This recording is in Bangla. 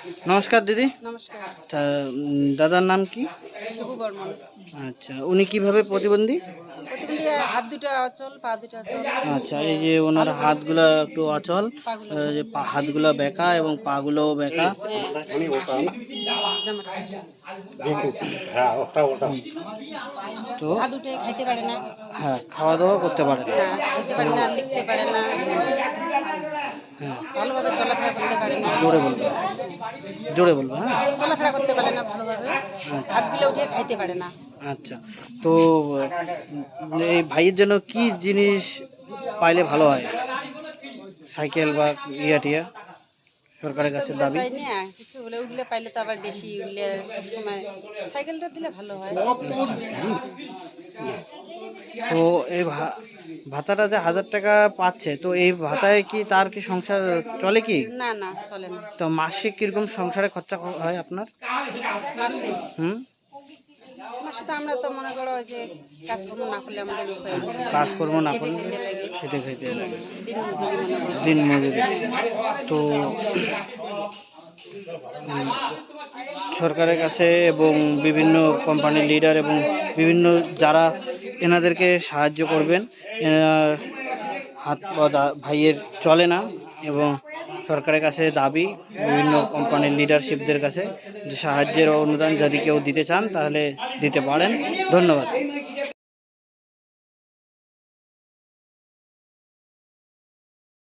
নমস্কার দিদি। নমস্কার। তা দাদার নাম কি? শিবু বর্মন। আচ্ছা, উনি কিভাবে প্রতিবন্ধী? প্রতিবন্ধী, হাত দুটো অচল, পা দুটো অচল। আচ্ছা, এই যে ওনার হাতগুলো একটু অচল, পাগুলো যে হাতগুলো বেঁকা এবং পাগুলোও বেঁকা। তো পা দুটো খাইতে পারে না, হ্যাঁ, খাওয়া দাওয়া করতে পারে না। খাইতে পারে না, লিখতে পারে না, হ্যাঁ, ভালোভাবে চলাফেরা করতে পারে না, জোরে বলবো, জোরে বলবো। হ্যাঁ, চলাফেরা করতে পারে না ভালোভাবে, হাতগুলো উঠে খাইতে পারে না। আচ্ছা। তো এই ভাইয়ের জন্য কি জিনিস পাইলে ভালো হয়? সাইকেল বা টিয়া সরকারের কাছে ওগুলো দাবি। চাই না কিছু হলে, ওগুলো পাইলে তো আবার বেশি, ওগুলো সবসময় সাইকেলটা দিলে ভালো হয়। তো এই ভাতাটা যে 1000 টাকা পাচ্ছে, তো এই ভাতায় কি তার কি সংসার চলে কি? না না, চলে না। তো মাসিক কিরকম সংসারে খরচা হয় আপনার? মাসে হুম, মাসে তো আমরা তো মনে করো যে কাজকর্ম না করলে আমাদের উপায় নেই। কাজকর্ম না খেটে করলে খেতে লাগে, খেটে খেতে লাগে, দিন মজুরি মনে করো। দিন মজুরি। তো সরকারের কাছে এবং বিভিন্ন কোম্পানির লিডার এবং বিভিন্ন যারা এনাদেরকে সাহায্য করবেন। হাত পা ভাইয়ের চলে না এবং সরকারের কাছে দাবি, বিভিন্ন কোম্পানির লিডারশিপদের কাছে যে সাহায্যের অনুদান যদি কেউ দিতে চান তাহলে দিতে পারেন। ধন্যবাদ।